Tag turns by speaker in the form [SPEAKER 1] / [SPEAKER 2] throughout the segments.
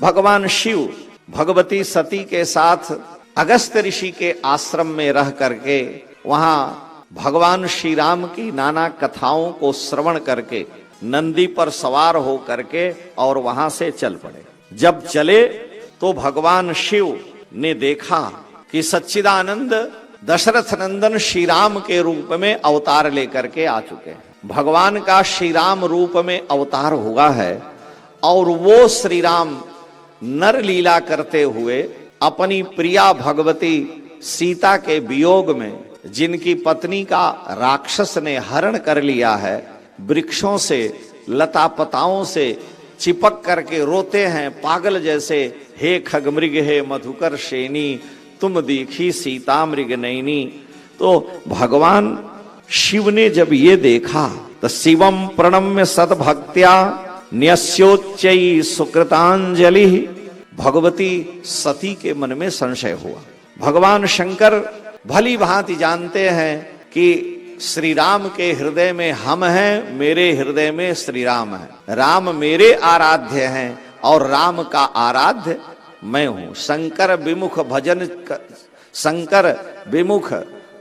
[SPEAKER 1] भगवान शिव भगवती सती के साथ अगस्त ऋषि के आश्रम में रह करके वहां भगवान श्री राम की नाना कथाओं को श्रवण करके नंदी पर सवार हो करके और वहां से चल पड़े। जब चले तो भगवान शिव ने देखा कि सच्चिदानंद दशरथ नंदन श्री राम के रूप में अवतार लेकर के आ चुके हैं। भगवान का श्री राम रूप में अवतार हुआ है और वो श्री राम नर लीला करते हुए अपनी प्रिया भगवती सीता के वियोग में, जिनकी पत्नी का राक्षस ने हरण कर लिया है, वृक्षों से लता पताओं से चिपक करके रोते हैं पागल जैसे, हे खगमृग हे मधुकर श्रेणी तुम दीखी सीता मृग नैनी। तो भगवान शिव ने जब ये देखा तो शिवम प्रणम्य सद्भक्त्या न्यस्योच्चयी सुकृतांजलि, भगवती सती के मन में संशय हुआ। भगवान शंकर भली भांति जानते हैं कि श्री राम के हृदय में हम हैं, मेरे हृदय में श्री राम है। राम मेरे आराध्य हैं और राम का आराध्य मैं हूं। शंकर विमुख भजन,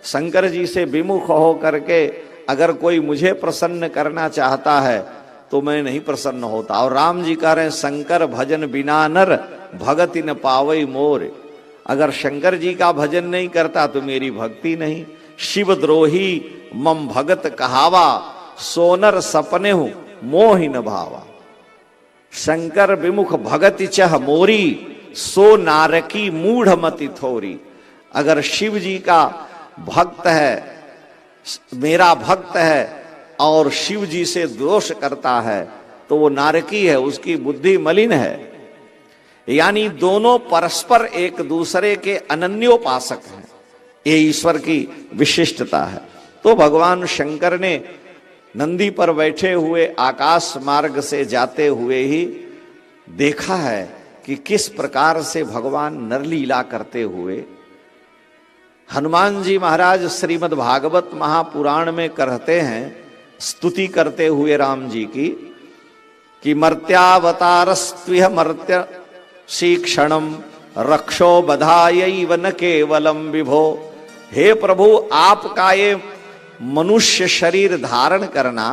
[SPEAKER 1] शंकर जी से विमुख हो करके अगर कोई मुझे प्रसन्न करना चाहता है तो मैं नहीं प्रसन्न होता। और राम जी कह रहे हैं शंकर भजन बिना नर भगति न पावई मोर। अगर शंकर जी का भजन नहीं करता तो मेरी भक्ति नहीं। शिव द्रोही मम भगत कहावा, सोनर सपने हूं मोहि न भावा। शंकर विमुख भगति चह मोरी, सो नारकी मूढ़ मति थोरी। अगर शिव जी का भक्त है, मेरा भक्त है और शिव जी से दोष करता है तो वो नारकी है, उसकी बुद्धि मलिन है। यानी दोनों परस्पर एक दूसरे के अनन्योपासक हैं। ये ईश्वर की विशिष्टता है। तो भगवान शंकर ने नंदी पर बैठे हुए आकाश मार्ग से जाते हुए ही देखा है कि किस प्रकार से भगवान नरलीला करते हुए, हनुमान जी महाराज श्रीमद् भागवत महापुराण में कहते हैं, स्तुति करते हुए राम जी की, कि मर्त्यावतारस्त्विह मर्त्य शिक्षणम रक्षो बधायैव न केवलम विभो। हे प्रभु, आपका ये मनुष्य शरीर धारण करना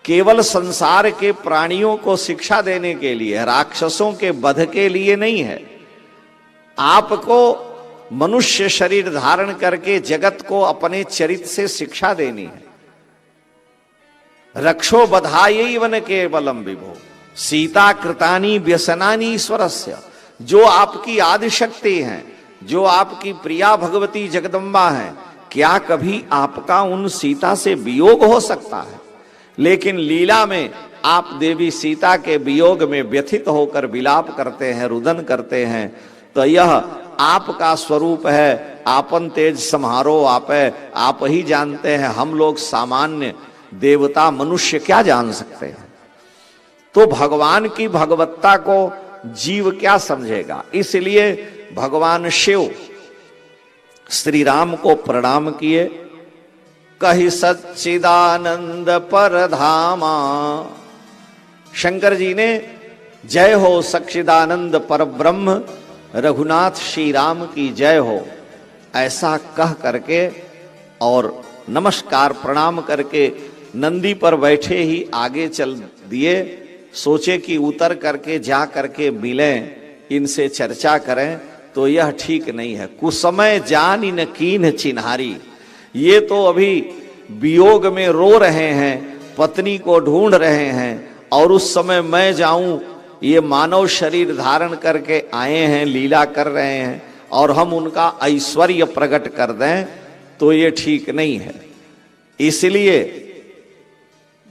[SPEAKER 1] केवल संसार के प्राणियों को शिक्षा देने के लिए, राक्षसों के वध के लिए नहीं है। आपको मनुष्य शरीर धारण करके जगत को अपने चरित्र से शिक्षा देनी है। रक्षो बधायैव न केवलम विभो सीता कृतानि व्यसनानि ईश्वरस्य। जो आपकी आदि शक्ति हैं, जो आपकी प्रिया भगवती जगदम्बा हैं, क्या कभी आपका उन सीता से वियोग हो सकता है? लेकिन लीला में आप देवी सीता के वियोग में व्यथित होकर विलाप करते हैं, रुदन करते हैं। तो यह आपका स्वरूप है। आपन तेज सम्हारो आपे, आप ही जानते हैं। हम लोग सामान्य देवता मनुष्य क्या जान सकते हैं? तो भगवान की भगवत्ता को जीव क्या समझेगा? इसलिए भगवान शिव श्री राम को प्रणाम किए। कहि सच्चिदानंद परधामा। शंकर जी ने जय हो सच्चिदानंद पर ब्रह्म रघुनाथ श्री राम की जय हो, ऐसा कह करके और नमस्कार प्रणाम करके नंदी पर बैठे ही आगे चल दिए। सोचे कि उतर करके जा करके मिलें, इनसे चर्चा करें, तो यह ठीक नहीं है। कुसमय जानी न कीन्ह चिन्हारी। ये तो अभी वियोग में रो रहे हैं, पत्नी को ढूंढ रहे हैं, और उस समय मैं जाऊं, ये मानव शरीर धारण करके आए हैं, लीला कर रहे हैं, और हम उनका ऐश्वर्य प्रकट कर दें, तो ये ठीक नहीं है। इसलिए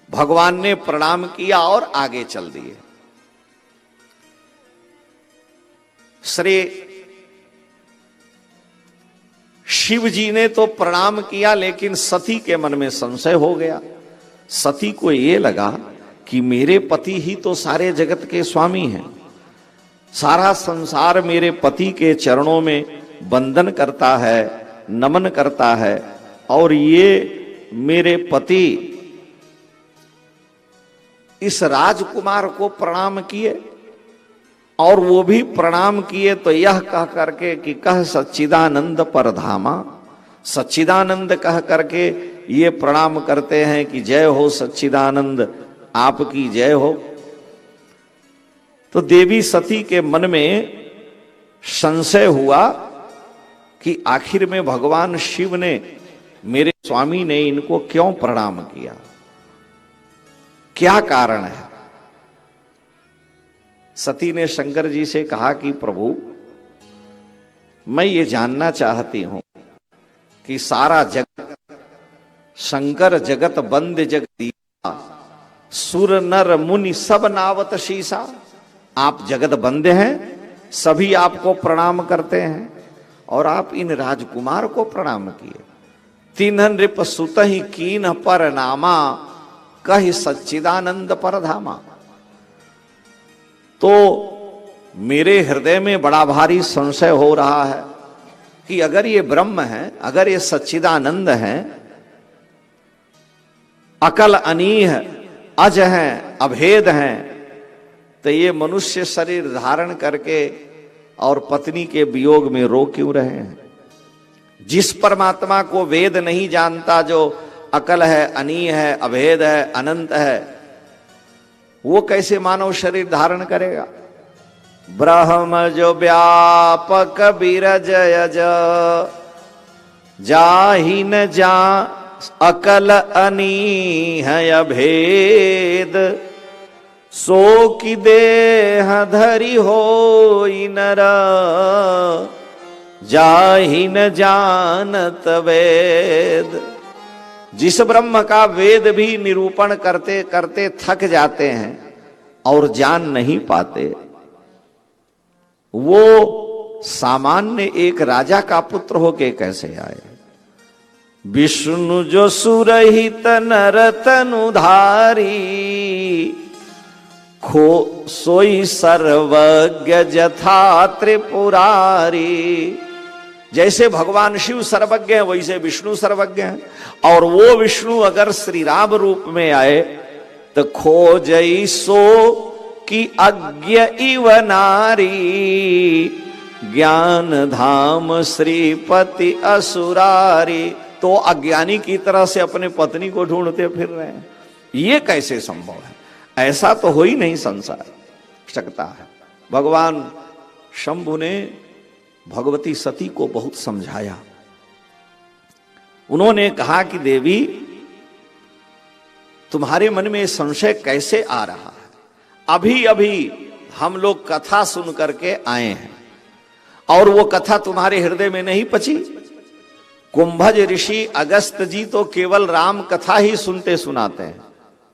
[SPEAKER 1] भगवान ने प्रणाम किया और आगे चल दिए। श्री शिव जी ने तो प्रणाम किया, लेकिन सती के मन में संशय हो गया। सती को ये लगा कि मेरे पति ही तो सारे जगत के स्वामी हैं, सारा संसार मेरे पति के चरणों में वंदन करता है, नमन करता है, और ये मेरे पति इस राजकुमार को प्रणाम किए। और वो भी प्रणाम किए तो यह कह करके कि कह सच्चिदानंद परधामा, सच्चिदानंद कह करके ये प्रणाम करते हैं कि जय हो सच्चिदानंद, आपकी जय हो। तो देवी सती के मन में संशय हुआ कि आखिर में भगवान शिव ने, मेरे स्वामी ने इनको क्यों प्रणाम किया, क्या कारण है। सती ने शंकर जी से कहा कि प्रभु, मैं ये जानना चाहती हूं कि सारा जगत, शंकर जगत बंद जगदीशा, सुर नर मुनि सब नावत शीशा, आप जगत बंद हैं, सभी आपको प्रणाम करते हैं, और आप इन राजकुमार को प्रणाम किए। तिन्ह नृप सुत ही कीन पर नामा, कहि सच्चिदानंद परधामा। तो मेरे हृदय में बड़ा भारी संशय हो रहा है कि अगर ये ब्रह्म है, अगर ये सच्चिदानंद है, अकल अनीह अज हैं, अभेद हैं, तो ये मनुष्य शरीर धारण करके और पत्नी के वियोग में रो क्यों रहे हैं। जिस परमात्मा को वेद नहीं जानता, जो अकल है, अनीह है, अभेद है, अनंत है, वो कैसे मानव शरीर धारण करेगा। ब्रह्म जो व्यापक बिरजयज, जाहि न जा अकल अनीह अभेद, सो की देह धरि होई नर, जाहि न जानत वेद। जिस ब्रह्म का वेद भी निरूपण करते करते थक जाते हैं और जान नहीं पाते, वो सामान्य एक राजा का पुत्र होके कैसे आए। विष्णु जो सुरहित नर तनुधारी, खो सोई सर्वज्ञ जथा त्रिपुरारी। जैसे भगवान शिव सर्वज्ञ है, वैसे विष्णु सर्वज्ञ है, और वो विष्णु अगर श्री राम रूप में आए तो खोजई सो कि अज्ञ इव नारी, ज्ञान धाम श्रीपति असुरारी। तो अज्ञानी की तरह से अपने पत्नी को ढूंढते फिर रहे हैं, ये कैसे संभव है। ऐसा तो हो ही नहीं संसार सकता है। भगवान शंभु ने भगवती सती को बहुत समझाया। उन्होंने कहा कि देवी, तुम्हारे मन में संशय कैसे आ रहा है। अभी अभी हम लोग कथा सुन करके आए हैं और वो कथा तुम्हारे हृदय में नहीं पची। कुंभज ऋषि अगस्त जी तो केवल राम कथा ही सुनते सुनाते हैं,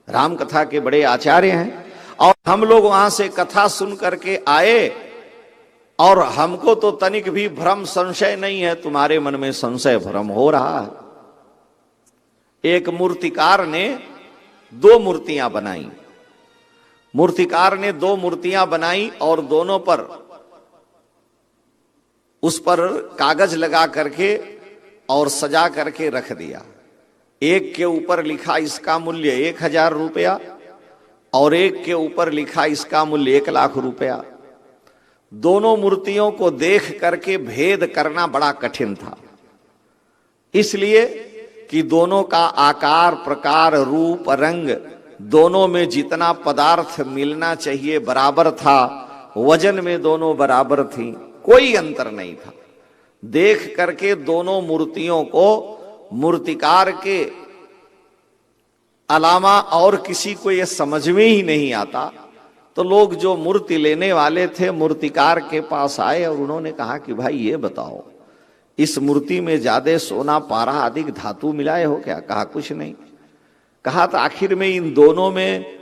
[SPEAKER 1] राम कथा के बड़े आचार्य हैं, और हम लोग वहां से कथा सुन करके आए और हमको तो तनिक भी भ्रम संशय नहीं है। तुम्हारे मन में संशय भ्रम हो रहा है। एक मूर्तिकार ने 2 मूर्तियां बनाई। मूर्तिकार ने 2 मूर्तियां बनाई और दोनों पर उस पर कागज लगा करके और सजा करके रख दिया। एक के ऊपर लिखा इसका मूल्य 1000 रुपया और एक के ऊपर लिखा इसका मूल्य 1 लाख रुपया। दोनों मूर्तियों को देख करके भेद करना बड़ा कठिन था, इसलिए कि दोनों का आकार, प्रकार, रूप, रंग, दोनों में जितना पदार्थ मिलना चाहिए बराबर था। वजन में दोनों बराबर थी, कोई अंतर नहीं था। देख करके दोनों मूर्तियों को मूर्तिकार के अलावा और किसी को यह समझ में ही नहीं आता। तो लोग जो मूर्ति लेने वाले थे मूर्तिकार के पास आए और उन्होंने कहा कि भाई ये बताओ, इस मूर्ति में ज्यादा सोना, पारा, अधिक धातु मिलाए हो क्या। कहा कुछ नहीं। कहा तो आखिर में इन दोनों में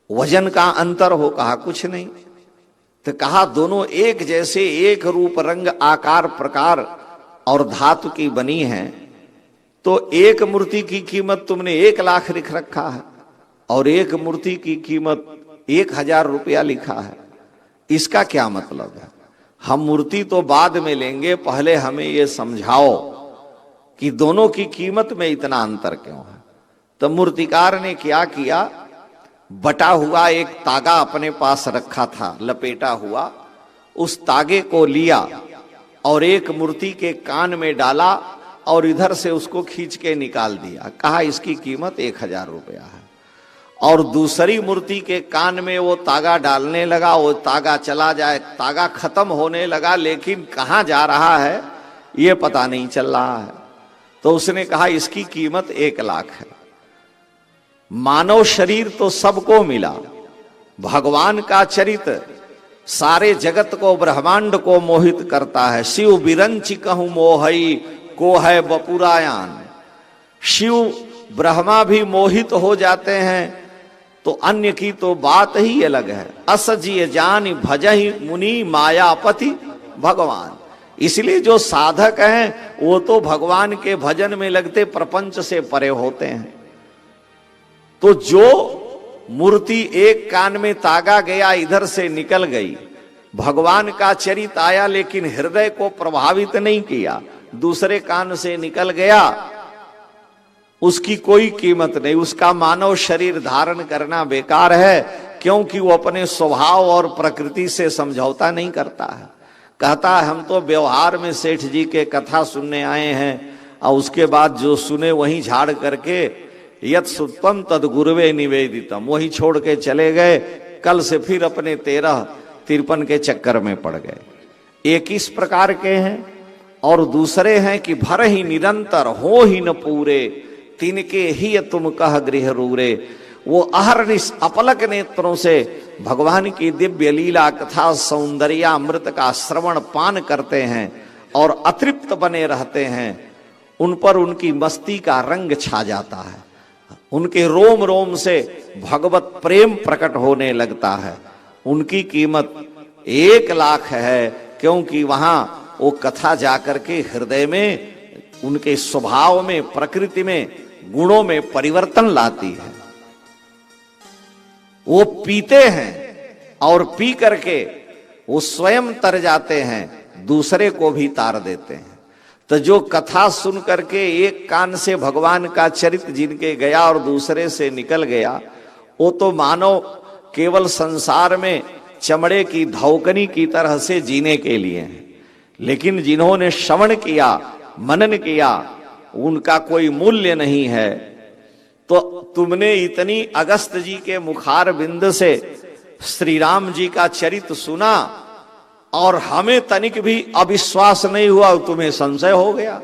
[SPEAKER 1] वजन का अंतर हो। कहा कुछ नहीं। तो कहा दोनों एक जैसे, एक रूप, रंग, आकार, प्रकार और धातु की बनी है, तो एक मूर्ति की कीमत तुमने 1 लाख लिख रखा है और एक मूर्ति की कीमत 1000 रुपया लिखा है। इसका क्या मतलब है। हम मूर्ति तो बाद में लेंगे, पहले हमें यह समझाओ कि दोनों की कीमत में इतना अंतर क्यों है। तो मूर्तिकार ने क्या किया, बटा हुआ एक तागा अपने पास रखा था, लपेटा हुआ, उस तागे को लिया और एक मूर्ति के कान में डाला और इधर से उसको खींच के निकाल दिया। कहा इसकी कीमत 1000 रुपया है। और दूसरी मूर्ति के कान में वो तागा डालने लगा, वो तागा चला जाए, तागा खत्म होने लगा, लेकिन कहाँ जा रहा है ये पता नहीं चल रहा है। तो उसने कहा इसकी कीमत 1 लाख है। मानव शरीर तो सबको मिला, भगवान का चरित्र सारे जगत को, ब्रह्मांड को मोहित करता है। शिव बिरंचि कहूं मोहई को है बपुरायान। शिव ब्रह्मा भी मोहित हो जाते हैं, तो अन्य की तो बात ही अलग है। असजिय जान भजहि मुनि मायापति भगवान। इसलिए जो साधक हैं वो तो भगवान के भजन में लगते प्रपंच से परे होते हैं। तो जो मूर्ति एक कान में तागा गया, इधर से निकल गई, भगवान का चरित आया लेकिन हृदय को प्रभावित नहीं किया, दूसरे कान से निकल गया, उसकी कोई कीमत नहीं। उसका मानव शरीर धारण करना बेकार है, क्योंकि वो अपने स्वभाव और प्रकृति से समझौता नहीं करता है। कहता है हम तो व्यवहार में सेठ जी के कथा सुनने आए हैं, और उसके बाद जो सुने वहीं झाड़ करके यत सुतम तद गुरुवे निवेदितम वही छोड़ के चले गए। कल से फिर अपने 13-53 के चक्कर में पड़ गए। एक इस प्रकार के हैं, और दूसरे हैं कि भर ही निरंतर हो ही न पूरे, तिनके ही तुम कह गृह रूरे। वो अहरनिश अपलक नेत्रों से भगवान की दिव्य लीला कथा सौंदर्यामृत का श्रवण पान करते हैं और अतृप्त बने रहते हैं। उन पर उनकी मस्ती का रंग छा जाता है, उनके रोम रोम से भगवत प्रेम प्रकट होने लगता है। उनकी कीमत 1 लाख है, क्योंकि वहां वो कथा जाकर के हृदय में, उनके स्वभाव में, प्रकृति में, गुणों में परिवर्तन लाती है। वो पीते हैं और पी करके वो स्वयं तर जाते हैं, दूसरे को भी तार देते हैं। तो जो कथा सुन करके एक कान से भगवान का चरित्र जिनके गया और दूसरे से निकल गया, वो तो मानो केवल संसार में चमड़े की धौकनी की तरह से जीने के लिए हैं। लेकिन जिन्होंने श्रवण किया, मनन किया, उनका कोई मूल्य नहीं है। तो तुमने इतनी अगस्त जी के मुखार बिंद से श्री राम जी का चरित्र सुना और हमें तनिक भी अविश्वास नहीं हुआ, तुम्हें संशय हो गया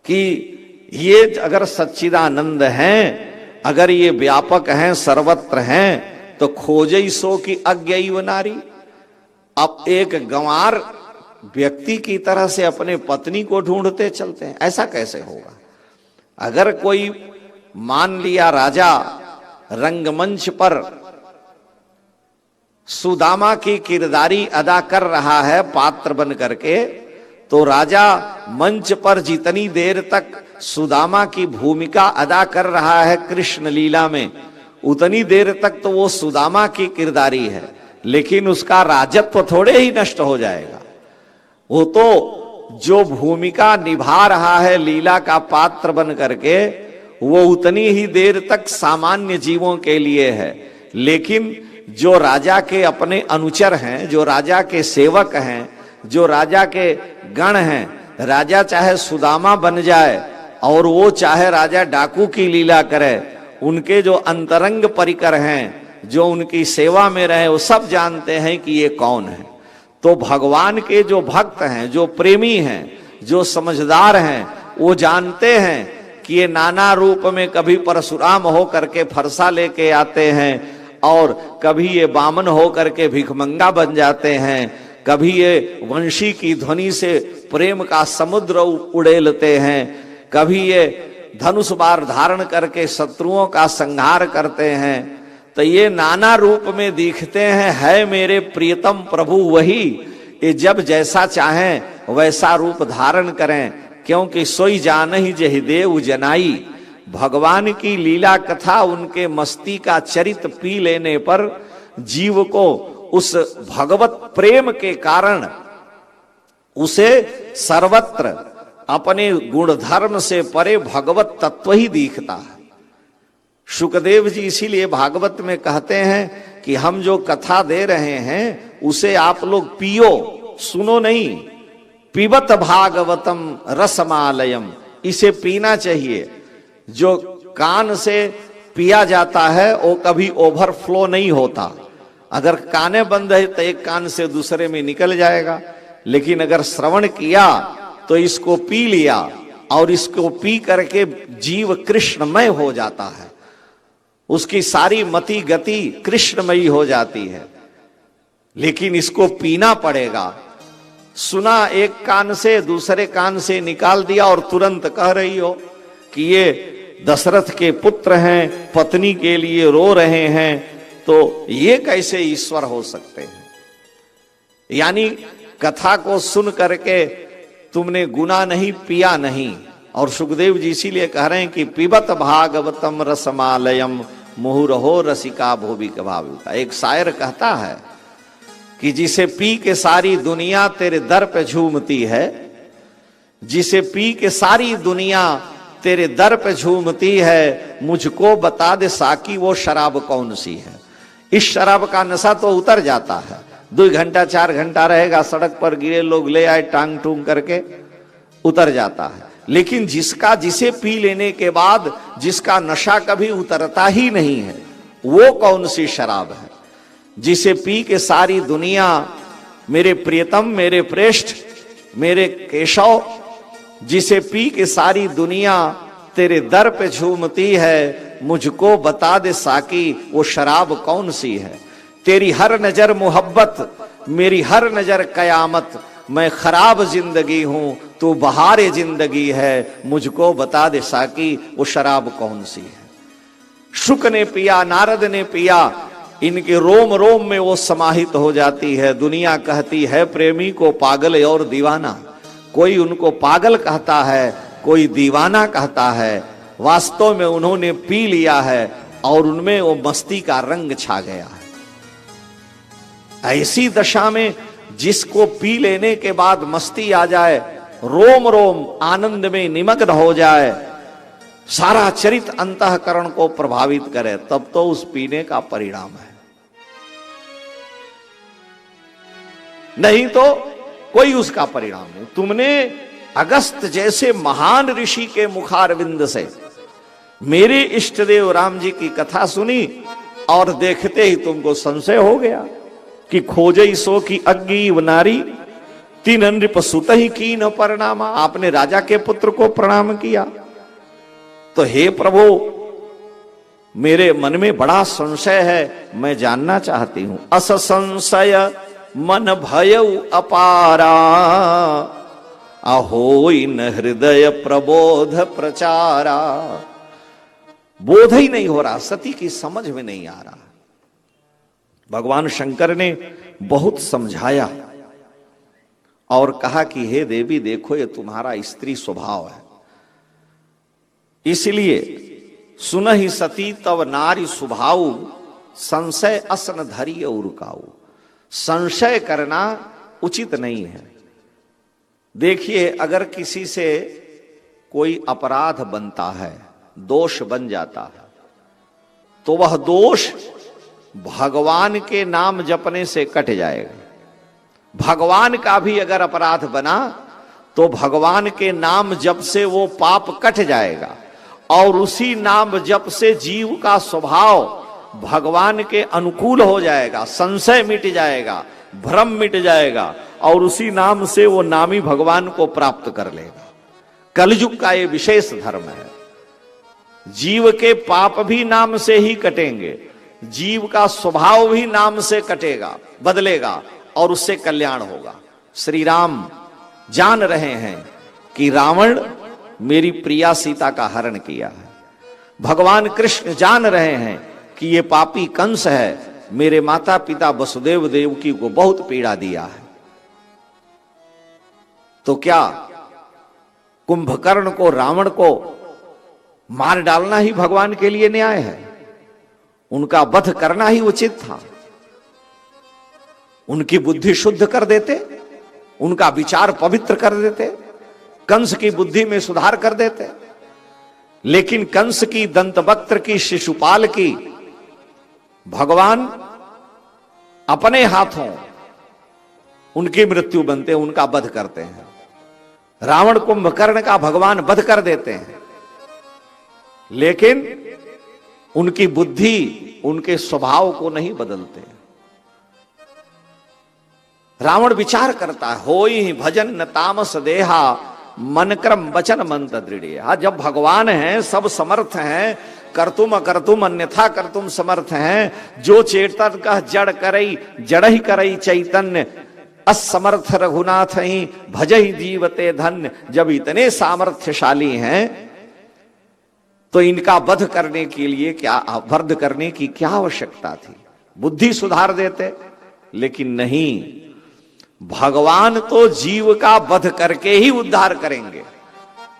[SPEAKER 1] कि ये अगर सच्चिदानंद हैं, अगर ये व्यापक हैं, सर्वत्र हैं, तो खोजई सो की अज्ञैव नारी। अब एक गंवार व्यक्ति की तरह से अपने पत्नी को ढूंढते चलते हैं, ऐसा कैसे होगा? अगर कोई मान लिया राजा रंगमंच पर सुदामा की किरदारी अदा कर रहा है पात्र बन करके, तो राजा मंच पर जितनी देर तक सुदामा की भूमिका अदा कर रहा है कृष्ण लीला में, उतनी देर तक तो वो सुदामा की किरदारी है, लेकिन उसका राजत्व थोड़े ही नष्ट हो जाएगा। वो तो जो भूमिका निभा रहा है लीला का पात्र बन करके, वो उतनी ही देर तक सामान्य जीवों के लिए है। लेकिन जो राजा के अपने अनुचर हैं, जो राजा के सेवक हैं, जो राजा के गण हैं, राजा चाहे सुदामा बन जाए और वो चाहे राजा डाकू की लीला करे, उनके जो अंतरंग परिकर हैं, जो उनकी सेवा में रहे, वो सब जानते हैं कि ये कौन है। तो भगवान के जो भक्त हैं, जो प्रेमी हैं, जो समझदार हैं, वो जानते हैं कि ये नाना रूप में कभी परशुराम हो करके फरसा लेके आते हैं, और कभी ये बामन हो करके भिखमंगा बन जाते हैं, कभी ये वंशी की ध्वनि से प्रेम का समुद्र उड़ेलते हैं, कभी ये धनुष बाण धारण करके शत्रुओं का संहार करते हैं। तो ये नाना रूप में दिखते हैं, है मेरे प्रियतम प्रभु वही, ये जब जैसा चाहें वैसा रूप धारण करें, क्योंकि सोई जान ही जहि देव जनाई। भगवान की लीला कथा, उनके मस्ती का चरित्र पी लेने पर जीव को उस भगवत प्रेम के कारण उसे सर्वत्र अपने गुणधर्म से परे भगवत तत्व ही दिखता है। शुकदेव जी इसीलिए भागवत में कहते हैं कि हम जो कथा दे रहे हैं उसे आप लोग पियो, सुनो नहीं। पिबत भागवतम रसमालयम, इसे पीना चाहिए। जो कान से पिया जाता है वो कभी ओवरफ्लो नहीं होता। अगर काने बंद है तो एक कान से दूसरे में निकल जाएगा, लेकिन अगर श्रवण किया तो इसको पी लिया और इसको पी करके जीव कृष्णमय हो जाता है, उसकी सारी मति गति कृष्णमयी हो जाती है। लेकिन इसको पीना पड़ेगा। सुना एक कान से, दूसरे कान से निकाल दिया और तुरंत कह रही हो कि ये दशरथ के पुत्र हैं, पत्नी के लिए रो रहे हैं, तो ये कैसे ईश्वर हो सकते हैं? यानी कथा को सुन करके तुमने गुना नहीं, पिया नहीं। और सुखदेव जी इसीलिए कह रहे हैं कि पिबत भागवतम रसमालयम मुहुरहो रसिका भोविक भाविका। एक शायर कहता है कि जिसे पी के सारी दुनिया तेरे दर पे झूमती है, जिसे पी के सारी दुनिया तेरे दर पे झूमती है, मुझको बता दे साकी वो शराब कौन सी है। इस शराब का नशा तो उतर जाता है, 2 घंटा 4 घंटा रहेगा, सड़क पर गिरे लोग ले आए टांग टूंग करके, उतर जाता है। लेकिन जिसे पी लेने के बाद जिसका नशा कभी उतरता ही नहीं है, वो कौन सी शराब है? जिसे पी के सारी दुनिया, मेरे प्रियतम, मेरे प्रेष्ठ, मेरे केशव, जिसे पी के सारी दुनिया तेरे दर पे झूमती है, मुझको बता दे साकी वो शराब कौन सी है। तेरी हर नजर मोहब्बत, मेरी हर नजर कयामत, मैं खराब जिंदगी हूं, तू बहार जिंदगी है, मुझको बता दे साकी वो शराब कौन सी है। शुक ने पिया, नारद ने पिया, इनके रोम रोम में वो समाहित हो जाती है। दुनिया कहती है प्रेमी को पागल और दीवाना, कोई उनको पागल कहता है, कोई दीवाना कहता है। वास्तव में उन्होंने पी लिया है और उनमें वो मस्ती का रंग छा गया है। ऐसी दशा में जिसको पी लेने के बाद मस्ती आ जाए, रोम रोम आनंद में निमग्न हो जाए, सारा चरित अंतःकरण को प्रभावित करे, तब तो उस पीने का परिणाम है। नहीं तो कोई उसका परिणाम नहीं। तुमने अगस्त जैसे महान ऋषि के मुखारविंद से मेरे इष्टदेव राम जी की कथा सुनी और देखते ही तुमको संशय हो गया कि खोजई सो की अग्गी नारी, तीन नृप सुत ही की न परिणामा। आपने राजा के पुत्र को प्रणाम किया। तो हे प्रभु, मेरे मन में बड़ा संशय है, मैं जानना चाहती हूं। अस संशय मन भय अपारा, अहोई न हृदय प्रबोध प्रचारा। बोध ही नहीं हो रहा, सती की समझ में नहीं आ रहा। भगवान शंकर ने बहुत समझाया और कहा कि हे देवी, देखो ये तुम्हारा स्त्री स्वभाव है, इसलिए सुनहि सती तव नारी स्वभाव, संशय असन धरिय उरुकाऊ। संशय करना उचित नहीं है। देखिए, अगर किसी से कोई अपराध बनता है, दोष बन जाता है, तो वह दोष भगवान के नाम जपने से कट जाएगा। भगवान का भी अगर अपराध बना तो भगवान के नाम जप से वो पाप कट जाएगा और उसी नाम जप से जीव का स्वभाव भगवान के अनुकूल हो जाएगा, संशय मिट जाएगा, भ्रम मिट जाएगा और उसी नाम से वो नामी भगवान को प्राप्त कर लेगा। कलयुग का ये विशेष धर्म है। जीव के पाप भी नाम से ही कटेंगे, जीव का स्वभाव भी नाम से कटेगा, बदलेगा और उससे कल्याण होगा। श्री राम जान रहे हैं कि रावण मेरी प्रिया सीता का हरण किया है। भगवान कृष्ण जान रहे हैं कि ये पापी कंस है, मेरे माता पिता वसुदेव देवकी को बहुत पीड़ा दिया है। तो क्या कुंभकर्ण को, रावण को मार डालना ही भगवान के लिए न्याय है? उनका वध करना ही उचित था। उनकी बुद्धि शुद्ध कर देते, उनका विचार पवित्र कर देते, कंस की बुद्धि में सुधार कर देते। लेकिन कंस की, दंतवक्त्र की, शिशुपाल की भगवान अपने हाथों उनकी मृत्यु बनते, उनका वध करते हैं। रावण कुंभकर्ण का भगवान वध कर देते हैं, लेकिन उनकी बुद्धि, उनके स्वभाव को नहीं बदलते। रावण विचार करता है, होई भजन न तामस देहा, मन क्रम वचन मंत दृढ़। जब भगवान हैं, सब समर्थ हैं, कर्तुम अकर्तुम अन्यथा कर्तुम समर्थ हैं। जो चेतन का जड़ करई, जड़ ही करई चैतन्य, असमर्थ रघुनाथ ही भजहि जीवते धन्य। जब इतने सामर्थ्यशाली हैं तो इनका वध करने के लिए क्या, वध करने की क्या आवश्यकता थी? बुद्धि सुधार देते, लेकिन नहीं, भगवान तो जीव का वध करके ही उद्धार करेंगे।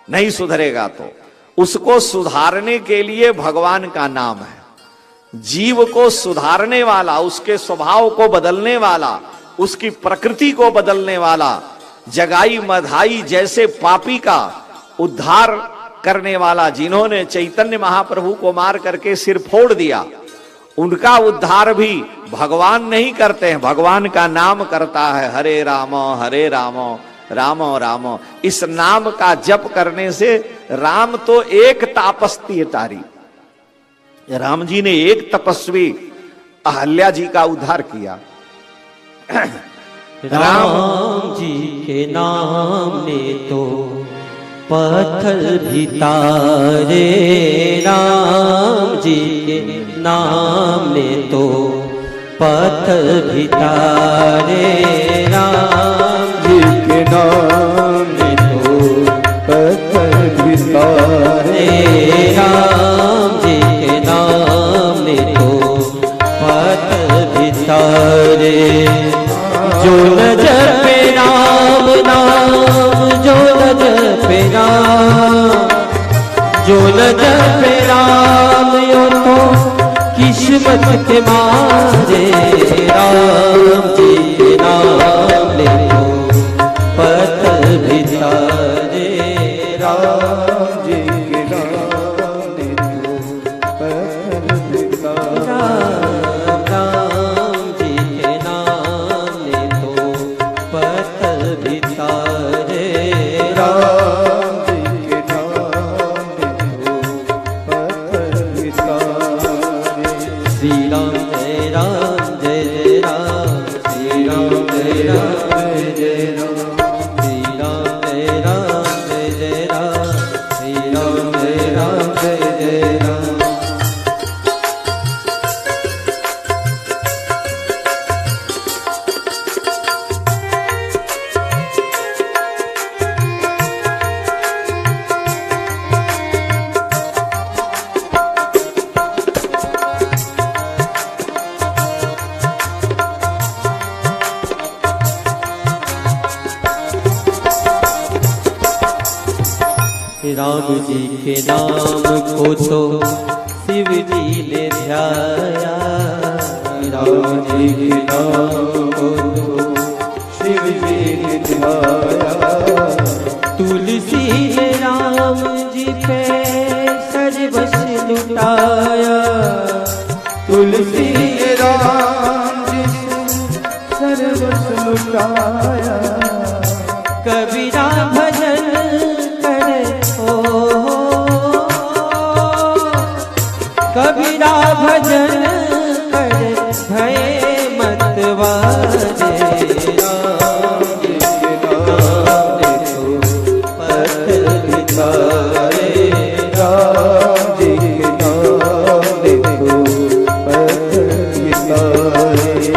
[SPEAKER 1] नहीं सुधरेगा तो उसको सुधारने के लिए भगवान का नाम है। जीव को सुधारने वाला, उसके स्वभाव को बदलने वाला, उसकी प्रकृति को बदलने वाला, जगाई मधाई जैसे पापी का उद्धार करने वाला, जिन्होंने चैतन्य महाप्रभु को मार करके सिर फोड़ दिया, उनका उद्धार भी भगवान नहीं करते हैं, भगवान का नाम करता है। हरे राम राम राम। इस नाम का जप करने से राम तो एक तापस्ती तारी, राम जी ने एक तपस्वी अहल्या जी का उद्धार किया।
[SPEAKER 2] राम जी के नाम ने तो पत्थर भी तारे, राम जी के नाम ने तो पत्थर भी तारे, राम जी के नाम ने तो पत्थर भी तारे, राम जी के नाम ने तो पत्थर भी तारे। जो न जपे राम नाम, जो न जपे राम, जो न जपे राम, यो तो किस्मत के मारे, राम जी के नाम ले तो पत्थर भी तारे, राम जी के नाम ले तो पत्थर भी तारे, राम जी के नाम ले तो पत्थर भी तारे, राम जी के नाम ले तो पत्थर भी तारे। श्री राम जय राम जय राम, श्री राम जय राम जय राम, श्री राम जय राम जय राम, श्री राम जय राम जय राम। राम जी के नाम को तो शिव जी ने ध्याया, राम जी के नाम को तो शिव जी ने ध्याया। तुलसी ने राम जी पे सर्वस्व लुटाया, तुलसी ने राम जी पे सर्वस्व लुटाया। कबीरा भजन कबीरा भजन कर भय मत वारे, राम जी के नाम ले तो पत्थर भी तारे, राम जी के नाम ले तो पत्थर भी तारे।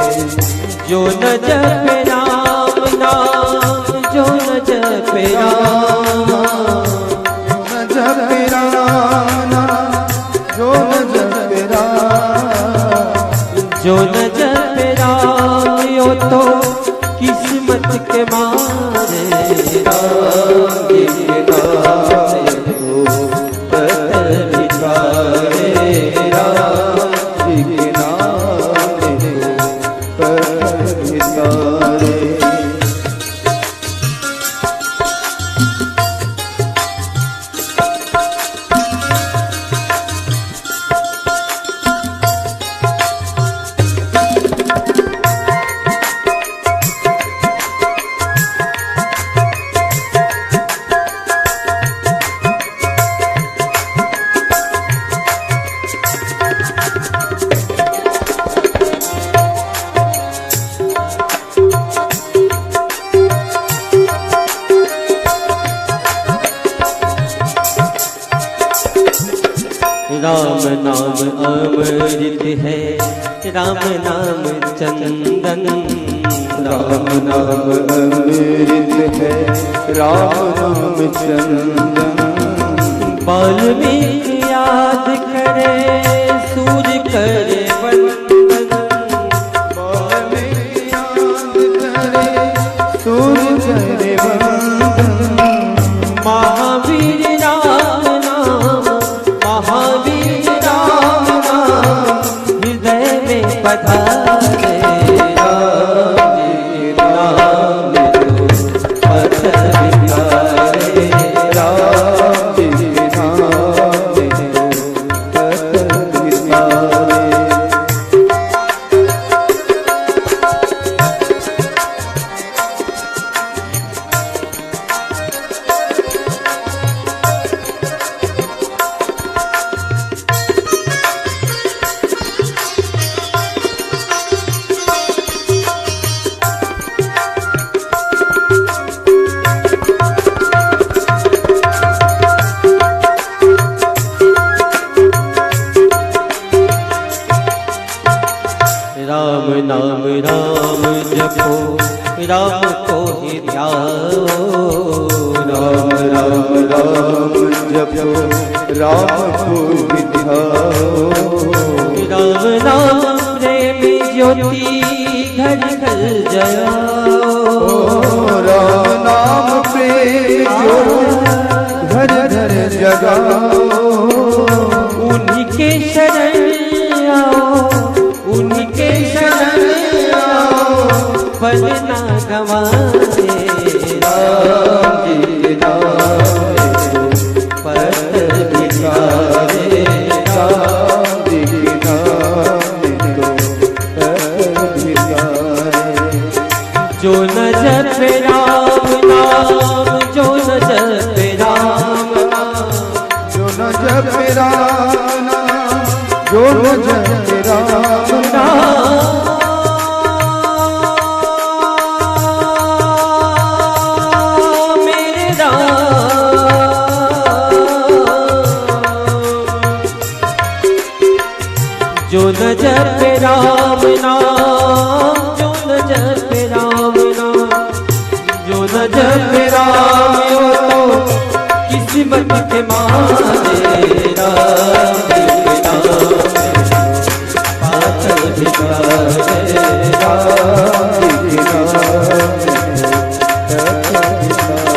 [SPEAKER 2] जो न जपे राम नाम, जो न जपे राम, न जपे राम नाम, जो न जपे राम, जो न जपे राम, यो तो किस्मत के मारे, राम जी के नाम तो पत्थर भी तारे, राम जी के नाम तो पत्थर भी तारे। राम नाम अमृत है, राम नाम चंदन,
[SPEAKER 3] राम नाम अमृत है, राम नाम चंदन।
[SPEAKER 2] वाल्मीकि याद करे सूर्य करे वंदन,
[SPEAKER 3] वाल्मीकि याद करे सूर्य करे वंदन।
[SPEAKER 2] महावीर राम नाम, महावीर राम नाम हृदय में पधारे, राम जी नाम लो पथ विचारे,
[SPEAKER 3] राम जी नाम लो पथ विचारे।
[SPEAKER 2] राम नाम राम जपो, राम को ही ध्याओ,
[SPEAKER 3] राम राम राम जपो, राम को ध्याओ।
[SPEAKER 2] राम नाम प्रेम ज्योति घर घर जलाओ,
[SPEAKER 3] राम नाम प्रेम ज्योति घर घर जगाओ।
[SPEAKER 2] उन्हीं के शरण आओ, उन्हीं के शरण आओ, पल ना गवाए, राम जी नाम लो पथ विचारे,
[SPEAKER 3] राम जी नाम लो पथ विचारे।
[SPEAKER 2] जो न जपे राम नाम, जो न जपे राम नाम,
[SPEAKER 3] जो न जपे राम नाम, जो न जपे राम नाम।
[SPEAKER 2] मेरे राम, जो न जपे राम नाम, जो न जपे राम नाम, जो न जपे राम तो किस्मत के मारे, राम जी नाम पाथर भिखारे,
[SPEAKER 3] राम जी नाम पथ विचारे।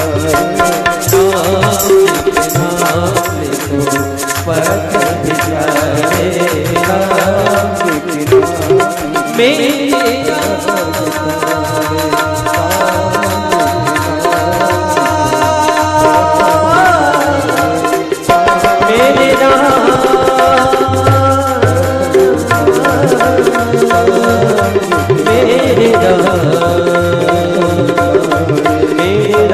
[SPEAKER 2] पथ विचारे,
[SPEAKER 3] राम जी नाम
[SPEAKER 2] मेरे मेरे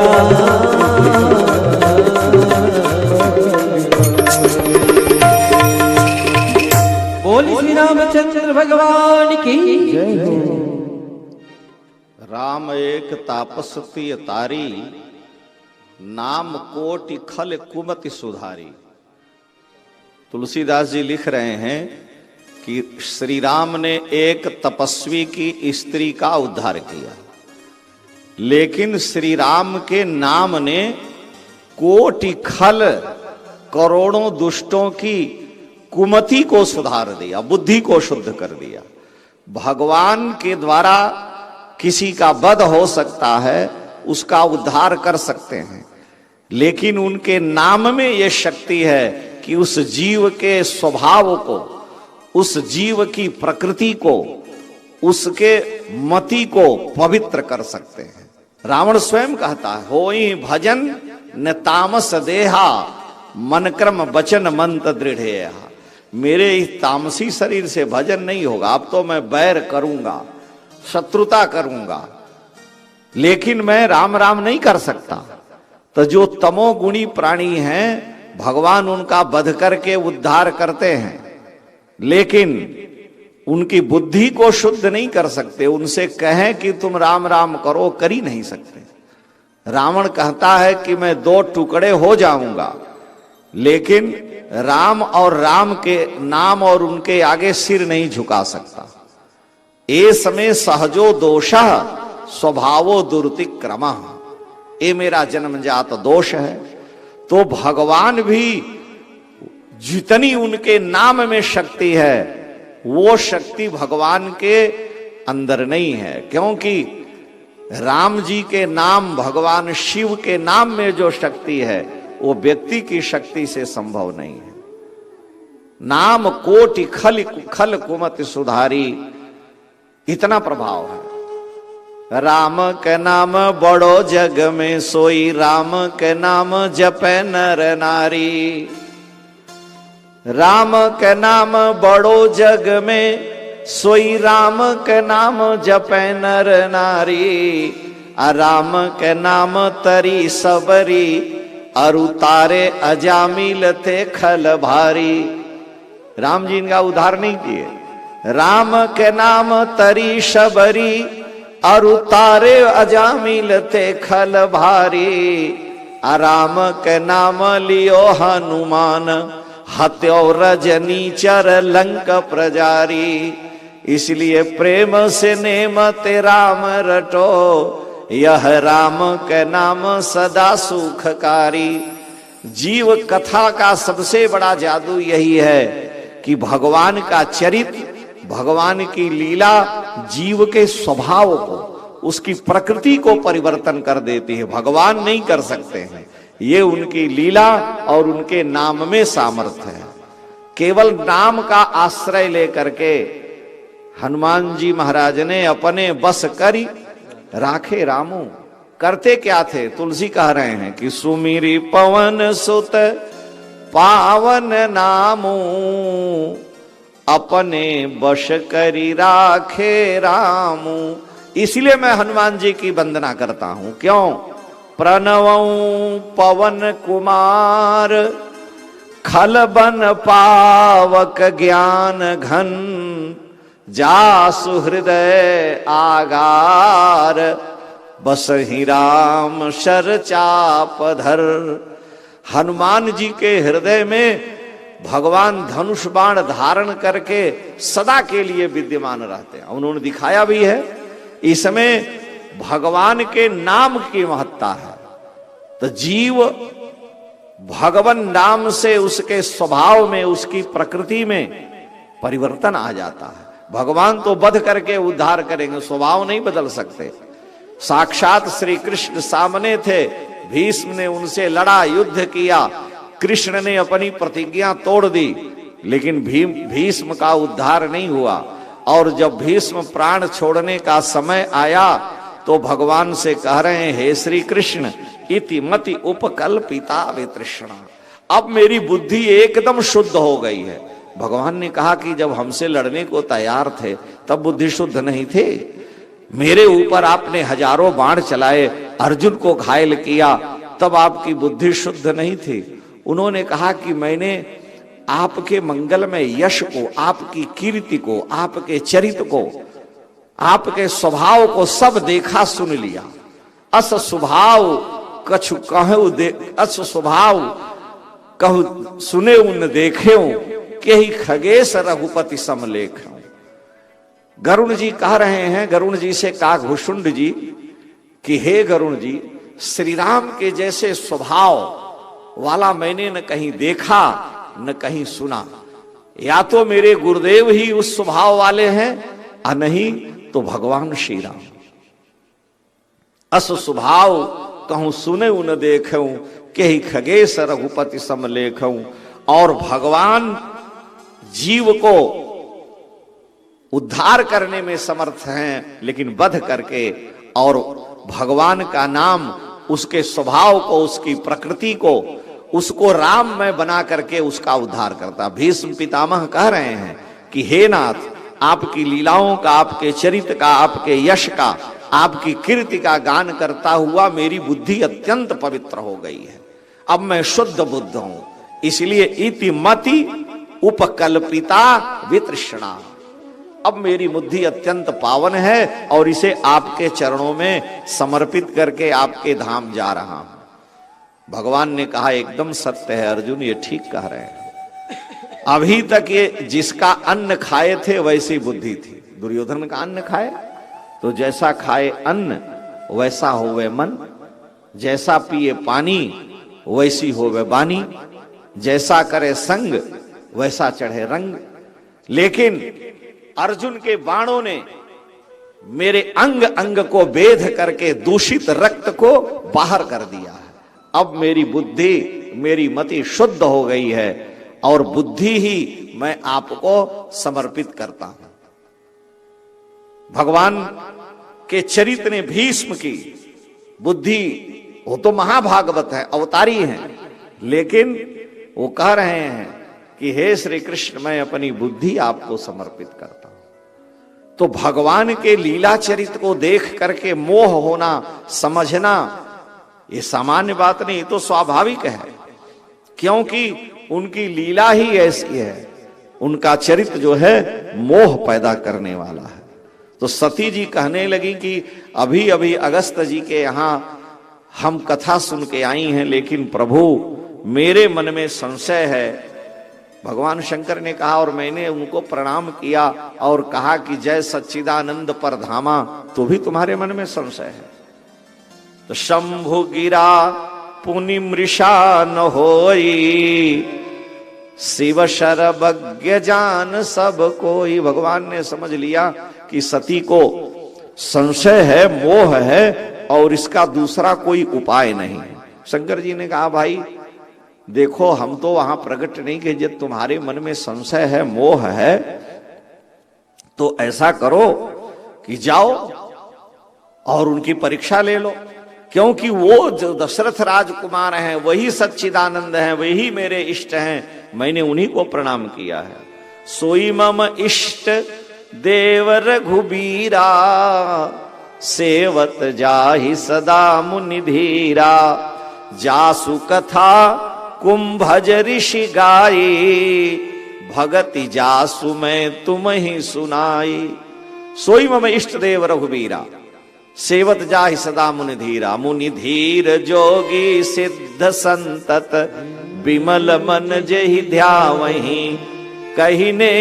[SPEAKER 2] बोली श्री रामचंद्र भगवान की
[SPEAKER 3] जय हो।
[SPEAKER 1] राम एक तापसती तारी, नाम कोटि खल कुमति सुधारी। तुलसीदास जी लिख रहे हैं कि श्री राम ने एक तपस्वी की स्त्री का उद्धार किया, लेकिन श्री राम के नाम ने कोटि खल करोड़ों दुष्टों की कुमति को सुधार दिया, बुद्धि को शुद्ध कर दिया। भगवान के द्वारा किसी का वध हो सकता है, उसका उद्धार कर सकते हैं, लेकिन उनके नाम में यह शक्ति है कि उस जीव के स्वभाव को, उस जीव की प्रकृति को, उसके मति को पवित्र कर सकते हैं। रावण स्वयं कहता है, होई भजन न तामस देहा, मन क्रम वचन मंत्र दृढ़। मेरे इस तामसी शरीर से भजन नहीं होगा, अब तो मैं बैर करूंगा, शत्रुता करूंगा, लेकिन मैं राम राम नहीं कर सकता। तो जो तमोगुणी प्राणी हैं, भगवान उनका वध करके उद्धार करते हैं, लेकिन उनकी बुद्धि को शुद्ध नहीं कर सकते। उनसे कहें कि तुम राम राम करो, कर ही नहीं सकते। रावण कहता है कि मैं 2 टुकड़े हो जाऊंगा, लेकिन राम और राम के नाम और उनके आगे सिर नहीं झुका सकता। ए समय सहजो दोषः स्वभावो दुर्तिक्रमः, ये मेरा जन्मजात दोष है। तो भगवान भी जितनी उनके नाम में शक्ति है वो शक्ति भगवान के अंदर नहीं है, क्योंकि राम जी के नाम, भगवान शिव के नाम में जो शक्ति है वो व्यक्ति की शक्ति से संभव नहीं है। नाम कोटि खल खल कुमति सुधारी, इतना प्रभाव है। राम के नाम बड़ो जग में सोई, राम के नाम जपे नर नारी। राम के नाम बड़ो जग में सोई, राम के नाम जपे नर नारी। राम के नाम तरी सबरी, अरु तारे अजामिल थे खल भारी। राम जी इनका उद्धार नहीं किए। राम के नाम तरी सबरी, अरु तारे अजामिल थे खल भारी। राम के नाम लियो हनुमान, हत्यो रजनी चर लंक प्रजारी। इसलिए प्रेम से नेम ते राम रटो, यह राम के नाम सदा सुखकारी। जीव कथा का सबसे बड़ा जादू यही है कि भगवान का चरित्र, भगवान की लीला जीव के स्वभाव को, उसकी प्रकृति को परिवर्तन कर देती है। भगवान नहीं कर सकते हैं, ये उनकी लीला और उनके नाम में सामर्थ्य है। केवल नाम का आश्रय लेकर के हनुमान जी महाराज ने अपने बस करी राखे रामू। करते क्या थे? तुलसी कह रहे हैं कि सुमिरी पवन सुत पावन नामू, अपने बश करी राखे रामू। इसलिए मैं हनुमान जी की वंदना करता हूं। क्यों? प्रणवं पवन कुमार, खल बन पावक ज्ञान घन। जासु हृदय आगार, बसहि राम शर चाप धर। हनुमान जी के हृदय में भगवान धनुष बाण धारण करके सदा के लिए विद्यमान रहते हैं। उन्होंने दिखाया भी है। इसमें भगवान के नाम की महत्ता है। तो जीव भगवान नाम से उसके स्वभाव में, उसकी प्रकृति में परिवर्तन आ जाता है। भगवान तो वध करके उद्धार करेंगे, स्वभाव नहीं बदल सकते। साक्षात श्री कृष्ण सामने थे, भीष्म ने उनसे लड़ा, युद्ध किया। कृष्ण ने अपनी प्रतिज्ञा तोड़ दी, लेकिन भीष्म का उद्धार नहीं हुआ। और जब भीष्म प्राण छोड़ने का समय आया तो भगवान से कह रहे हैं, हे श्री कृष्ण, इति मति उपकल्पिता वितृष्णा। अब मेरी बुद्धि एकदम शुद्ध हो गई है। भगवान ने कहा कि जब हमसे लड़ने को तैयार थे तब बुद्धि शुद्ध नहीं थे। मेरे ऊपर आपने हजारों बाण चलाए, अर्जुन को घायल किया, तब आपकी बुद्धि शुद्ध नहीं थी। उन्होंने कहा कि मैंने आपके मंगल में यश को, आपकी कीर्ति को, आपके चरित्र को, आपके स्वभाव को सब देखा सुन लिया। अस स्वभाव कछु कहु दे, अस स्वभाव कहु सुने उन देखे, के ही खगेश रघुपति समलेख। गरुण जी कह रहे हैं, गरुण जी से काकभूषुंड जी कि हे गरुण जी, श्री राम के जैसे स्वभाव वाला मैंने न कहीं देखा न कहीं सुना। या तो मेरे गुरुदेव ही उस स्वभाव वाले हैं और नहीं तो भगवान श्री राम। अस स्वभाव कहूं सुने उन देखूं, के ही खगेश रघुपति समलेखूं। और भगवान जीव को उद्धार करने में समर्थ हैं, लेकिन वध करके। और भगवान का नाम उसके स्वभाव को, उसकी प्रकृति को, उसको राम में बना करके उसका उद्धार करता। भीष्म पितामह कह रहे हैं कि हे नाथ, आपकी लीलाओं का, आपके चरित्र का, आपके यश का, आपकी कीर्ति का गान करता हुआ मेरी बुद्धि अत्यंत पवित्र हो गई है। अब मैं शुद्ध बुद्ध हूं। इसलिए इति मति उपकल्पिता वितृष्णा। अब मेरी बुद्धि अत्यंत पावन है और इसे आपके चरणों में समर्पित करके आपके धाम जा रहा हूं। भगवान ने कहा एकदम सत्य है अर्जुन, ये ठीक कह रहे हैं। अभी तक ये जिसका अन्न खाए थे वैसी बुद्धि थी। दुर्योधन का अन्न खाए तो जैसा खाए अन्न वैसा होवे मन, जैसा पिए पानी वैसी होवे बानी, जैसा करे संग वैसा चढ़े रंग। लेकिन अर्जुन के बाणों ने मेरे अंग अंग को भेद करके दूषित रक्त को बाहर कर दिया है। अब मेरी बुद्धि, मेरी मति शुद्ध हो गई है और बुद्धि ही मैं आपको समर्पित करता हूं। भगवान के चरित्र ने भीष्म की बुद्धि, वो तो महाभागवत है, अवतारी हैं, लेकिन वो कह रहे हैं कि हे श्री कृष्ण मैं अपनी बुद्धि आपको समर्पित करता हूं। तो भगवान के लीला चरित्र को देख करके मोह होना, समझना, ये सामान्य बात नहीं, ये तो स्वाभाविक है, क्योंकि उनकी लीला ही ऐसी है, उनका चरित्र जो है मोह पैदा करने वाला है। तो सती जी कहने लगी कि अभी अभी अगस्त जी के यहां हम कथा सुन के आई हैं, लेकिन प्रभु मेरे मन में संशय है। भगवान शंकर ने कहा और मैंने उनको प्रणाम किया और कहा कि जय सच्चिदानंद पर धामा, तो भी तुम्हारे मन में संशय है। तो शंभु गिरा पुनि मृषा न होई, शिव शरभज्ञ जान सब कोई। भगवान ने समझ लिया कि सती को संशय है, मोह है और इसका दूसरा कोई उपाय नहीं। शंकर जी ने कहा भाई देखो हम तो वहां प्रकट नहीं कि जब तुम्हारे मन में संशय है, मोह है, तो ऐसा करो कि जाओ और उनकी परीक्षा ले लो, क्योंकि वो जो दशरथ राजकुमार हैं वही सच्चिदानंद हैं, वही मेरे इष्ट हैं, मैंने उन्हीं को प्रणाम किया है। सोई मम इष्ट देव रघुबीरा, सेवत जाहि सदा मुनि धीरा, जासु कथा कुंभज ऋषि गाई, भगति जासु मैं तुम ही सुनाई। सोई मम इष्ट देव रघुबीरा, सेवत जाहि सदा मुनि धीरा, मुनि धीर जोगी सिद्ध संतत, विमल मन जेहि ध्यावहि, कहिने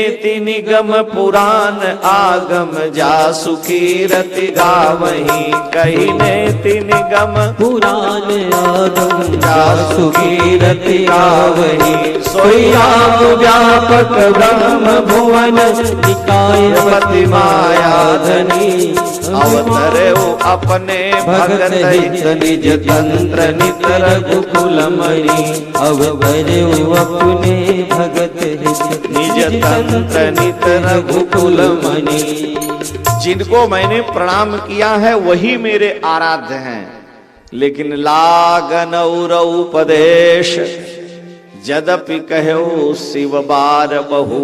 [SPEAKER 1] निगम पुराण आगम, जासु कीरति गावहि, कहिने निगम
[SPEAKER 2] पुराण आगम, जासु कीरति गावहि। सोई राम व्यापक ब्रह्म भुवन, निकाय पति माया धनी,
[SPEAKER 1] अवतरे अपने
[SPEAKER 2] भगत हित निज तंत्र नितर गुकुल मणि, अवतरे अपने भगत हित
[SPEAKER 1] निज तंत्र नितर गुकुल मणि। जिनको मैंने प्रणाम किया है वही मेरे आराध्य हैं, लेकिन लागन और उपदेश, जदपि कहो शिव बार बहु,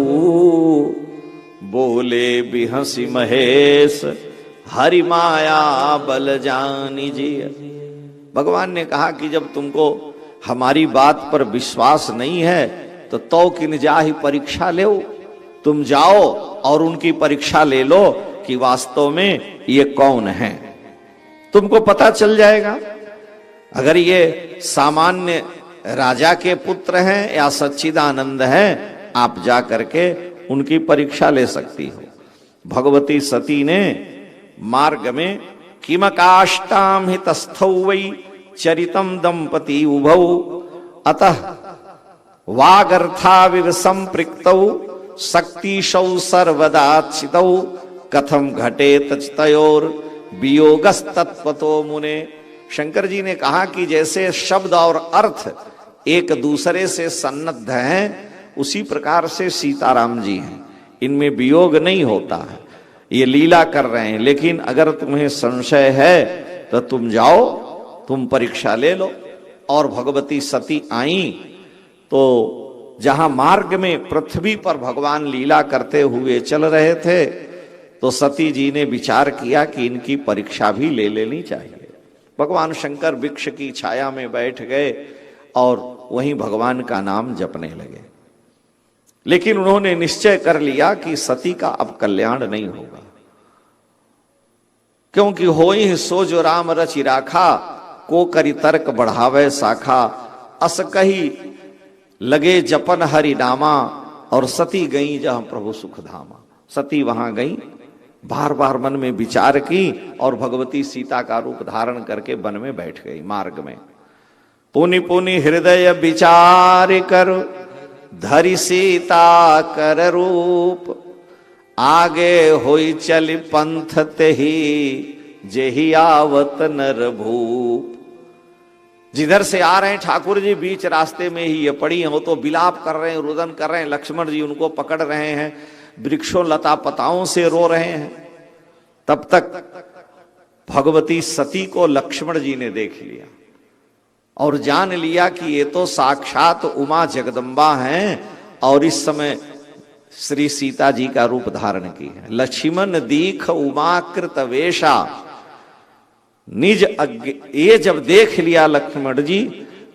[SPEAKER 1] बोले बिहसी महेश, हरि माया बल जानी जी। भगवान ने कहा कि जब तुमको हमारी बात पर विश्वास नहीं है तो किन जाहि परीक्षा ले, तुम जाओ और उनकी परीक्षा ले लो कि वास्तव में ये कौन है, तुमको पता चल जाएगा। अगर ये सामान्य राजा के पुत्र हैं या सच्चिदानंद हैं, आप जा करके उनकी परीक्षा ले सकती हो। भगवती सती ने मार्ग में किमकाष्टाम हि तस्थौ वै, चरितम दंपति उभौ, अतः वागर्था विव संपृक्तौ, शक्तिशौ सर्वदाचितौ, कथम घटे तयोर वियोगस्तत्वतो मुने। शंकर जी ने कहा कि जैसे शब्द और अर्थ एक दूसरे से सन्नद्ध हैं, उसी प्रकार से सीताराम जी हैं, इनमें वियोग नहीं होता है। ये लीला कर रहे हैं, लेकिन अगर तुम्हें संशय है तो तुम जाओ, तुम परीक्षा ले लो। और भगवती सती आई तो जहां मार्ग में पृथ्वी पर भगवान लीला करते हुए चल रहे थे, तो सती जी ने विचार किया कि इनकी परीक्षा भी ले लेनी चाहिए। भगवान शंकर वृक्ष की छाया में बैठ गए और वहीं भगवान का नाम जपने लगे। लेकिन उन्होंने निश्चय कर लिया कि सती का अब कल्याण नहीं होगा, क्योंकि होई सो जो राम रचि राखा, को करि तर्क बढ़ावे शाखा, अस कही लगे जपन हरि नामा, और सती गई जहां प्रभु सुख धामा। सती वहां गई, बार बार मन में विचार की और भगवती सीता का रूप धारण करके वन में बैठ गई मार्ग में। पुनि पुनि हृदय विचार कर, धरि सीता कर रूप, आगे होई चली पंथ तेहि, जेहि आवत नर भूप। जिधर से आ रहे हैं ठाकुर जी, बीच रास्ते में ही ये पड़ी हैं, वो तो विलाप कर रहे हैं, रुदन कर रहे हैं, लक्ष्मण जी उनको पकड़ रहे हैं, वृक्षों लता पताओं से रो रहे हैं। तब तक भगवती सती को लक्ष्मण जी ने देख लिया और जान लिया कि ये तो साक्षात उमा जगदम्बा हैं और इस समय श्री सीता जी का रूप धारण की है। लक्ष्मण दीख उमाकृत वेशा, निज ये जब देख लिया लक्ष्मण जी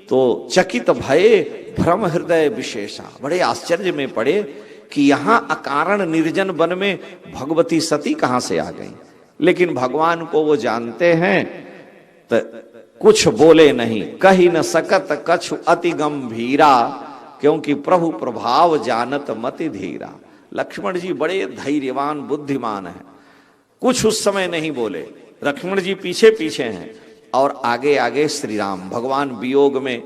[SPEAKER 1] तो चकित भये भ्रम हृदय विशेषा, बड़े आश्चर्य में पड़े कि यहां अकारण निर्जन वन में भगवती सती कहां से आ गई। लेकिन भगवान को वो जानते हैं तो कुछ बोले नहीं, कही न सकत कछु अति गंभीरा, क्योंकि प्रभु प्रभाव जानत मति धीरा। लक्ष्मण जी बड़े धैर्यवान बुद्धिमान हैं, कुछ उस समय नहीं बोले। लक्ष्मण जी पीछे पीछे हैं और आगे आगे श्री राम भगवान वियोग में,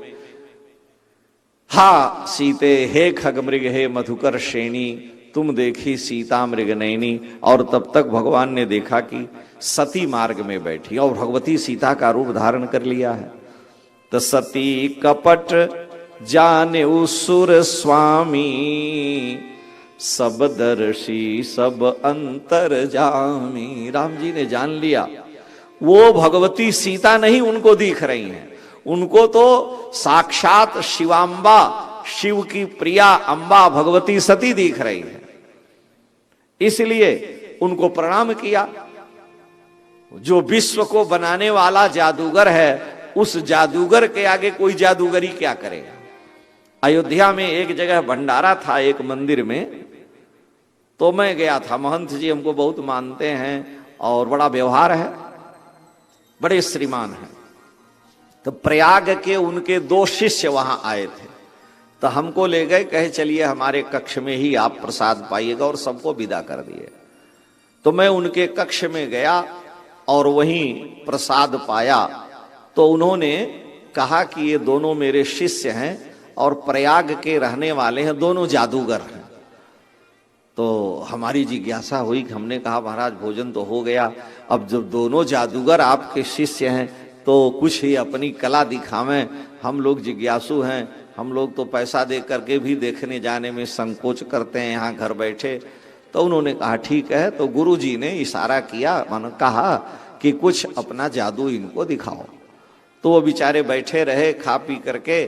[SPEAKER 1] हा सीते हे खगमृग हे मधुकर श्रेणी, तुम देखी सीता मृग नैनी। और तब तक भगवान ने देखा कि सती मार्ग में बैठी और भगवती सीता का रूप धारण कर लिया है। तो सती कपट जाने सुर स्वामी, सब दर्शी सब अंतर जामी। राम जी ने जान लिया वो भगवती सीता नहीं उनको दिख रही हैं, उनको तो साक्षात शिवांबा, शिव की प्रिया अंबा भगवती सती दिख रही है। इसलिए उनको प्रणाम किया। जो विश्व को बनाने वाला जादूगर है, उस जादूगर के आगे कोई जादूगरी क्या करेगा। अयोध्या में एक जगह भंडारा था एक मंदिर में, तो मैं गया था। महंत जी हमको बहुत मानते हैं और बड़ा व्यवहार है, बड़े श्रीमान हैं। तो प्रयाग के उनके 2 शिष्य वहां आए थे, तो हमको ले गए, कहे चलिए हमारे कक्ष में ही आप प्रसाद पाइएगा, और सबको विदा कर दिए। तो मैं उनके कक्ष में गया और वहीं प्रसाद पाया। तो उन्होंने कहा कि ये दोनों मेरे शिष्य हैं और प्रयाग के रहने वाले हैं, दोनों जादूगर हैं। तो हमारी जिज्ञासा हुई कि हमने कहा महाराज भोजन तो हो गया, अब जब दोनों जादूगर आपके शिष्य हैं तो कुछ ही अपनी कला दिखावें। हम लोग जिज्ञासु हैं, हम लोग तो पैसा दे करके भी देखने जाने में संकोच करते हैं, यहाँ घर बैठे। तो उन्होंने कहा ठीक है। तो गुरुजी ने इशारा किया, मैंने कहा कि कुछ अपना जादू इनको दिखाओ। तो वो बेचारे बैठे रहे खा पी करके।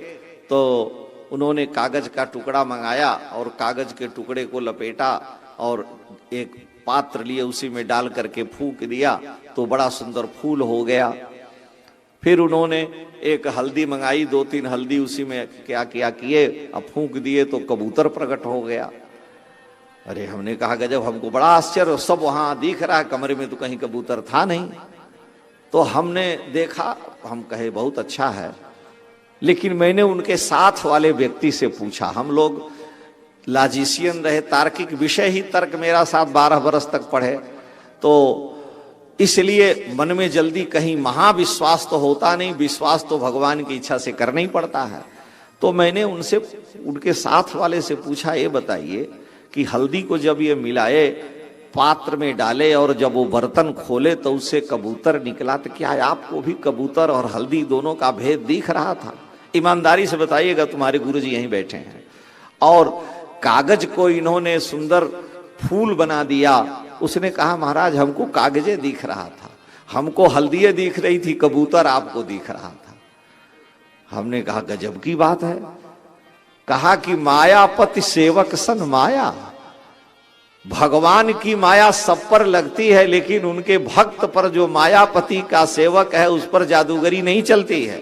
[SPEAKER 1] तो उन्होंने कागज का टुकड़ा मंगाया और कागज के टुकड़े को लपेटा और एक पात्र लिए, उसी में डाल करके फूंक दिया तो बड़ा सुंदर फूल हो गया। फिर उन्होंने एक हल्दी मंगाई, 2-3 हल्दी उसी में क्या क्या किए, अब फूंक दिए तो कबूतर प्रकट हो गया। अरे हमने कहा गजब, हमको बड़ा आश्चर्य, सब वहां दिख रहा है, कमरे में तो कहीं कबूतर था नहीं। तो हमने देखा, हम कहे बहुत अच्छा है। लेकिन मैंने उनके साथ वाले व्यक्ति से पूछा, हम लोग लॉजिशियन रहे, तार्किक विषय ही तर्क मेरा साथ 12 बरस तक पढ़े, तो इसलिए मन में जल्दी कहीं महाविश्वास तो होता नहीं, विश्वास तो भगवान की इच्छा से करना ही पड़ता है। तो मैंने उनसे, उनके साथ वाले से पूछा, ये बताइए कि हल्दी को जब ये मिलाए, पात्र में डाले और जब वो बर्तन खोले तो उससे कबूतर निकला, तो क्या आपको भी कबूतर और हल्दी दोनों का भेद दिख रहा था? ईमानदारी से बताइएगा, तुम्हारे गुरुजी यहीं बैठे हैं। और कागज को इन्होंने सुंदर फूल बना दिया। उसने कहा महाराज हमको कागजे दिख रहा था, हमको हल्दियां दिख रही थी, कबूतर आपको दिख रहा था। हमने कहा गजब की बात है। कहा कि मायापति सेवक सन माया, भगवान की माया सब पर लगती है, लेकिन उनके भक्त पर जो मायापति का सेवक है उस पर जादूगरी नहीं चलती है।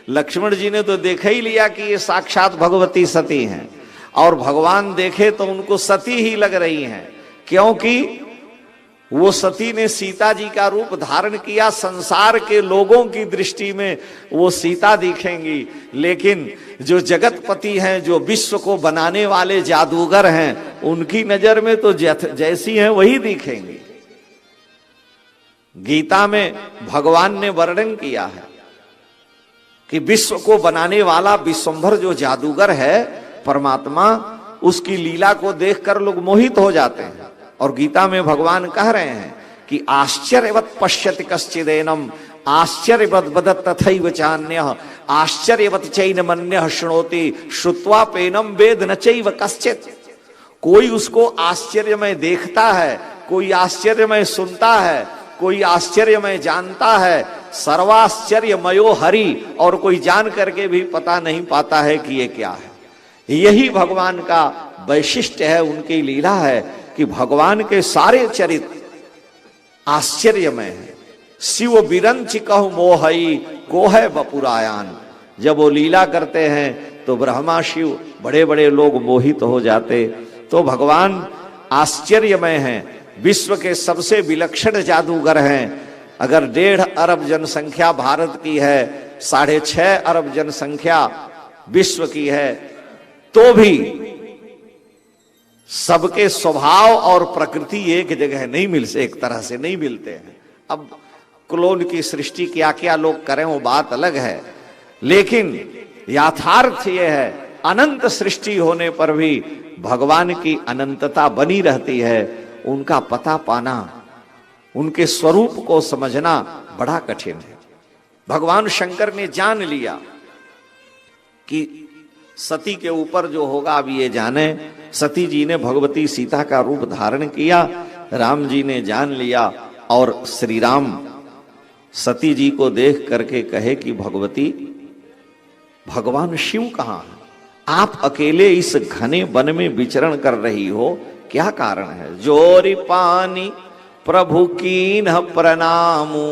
[SPEAKER 1] लक्ष्मण जी ने तो देखा ही लिया कि ये साक्षात भगवती सती हैं, और भगवान देखे तो उनको सती ही लग रही हैं, क्योंकि वो सती ने सीता जी का रूप धारण किया, संसार के लोगों की दृष्टि में वो सीता दिखेंगी, लेकिन जो जगतपति हैं, जो विश्व को बनाने वाले जादूगर हैं, उनकी नजर में तो जैसी हैं वही दिखेंगी। गीता में भगवान ने वर्णन किया है कि विश्व को बनाने वाला विश्वंभर जो जादूगर है परमात्मा, उसकी लीला को देखकर लोग मोहित हो जाते हैं। और गीता में भगवान कह रहे हैं कि आश्चर्यवत पश्यति कश्चिदेनम आश्चर्यवत वदत् तथैव चान्यः आश्चर्यवत चैनमन्यः शृणोति श्रुत्वा पेनम वेद न चैव कश्चित्। कोई उसको आश्चर्यमय देखता है, कोई आश्चर्यमय सुनता है, कोई आश्चर्यमय जानता है, सर्वाश्चर्यमयो हरि, और कोई जान करके भी पता नहीं पाता है कि ये क्या है। यही भगवान का वैशिष्ट्य है, उनकी लीला है कि भगवान के सारे चरित्र आश्चर्यमय है। शिव बिरंच कहु मोहई को है बपुरायान। जब वो लीला करते हैं तो ब्रह्मा शिव बड़े बड़े लोग मोहित हो जाते। तो भगवान आश्चर्यमय हैं, विश्व के सबसे विलक्षण जादूगर हैं। अगर 1.5 अरब जनसंख्या भारत की है, 6.5 अरब जनसंख्या विश्व की है, तो भी सबके स्वभाव और प्रकृति एक जगह नहीं मिलते, एक तरह से नहीं मिलते हैं। अब क्लोन की सृष्टि क्या क्या लोग करें वो बात अलग है, लेकिन यथार्थ यह है अनंत सृष्टि होने पर भी भगवान की अनंतता बनी रहती है। उनका पता पाना, उनके स्वरूप को समझना बड़ा कठिन है। भगवान शंकर ने जान लिया कि सती के ऊपर जो होगा अब ये जाने। सती जी ने भगवती सीता का रूप धारण किया, राम जी ने जान लिया, और श्री राम सती जी को देख करके कहे कि भगवती, भगवान शिव कहाँ है? आप अकेले इस घने वन में विचरण कर रही हो, क्या कारण है? जोरी पानी प्रभु कीन्ह प्रणामू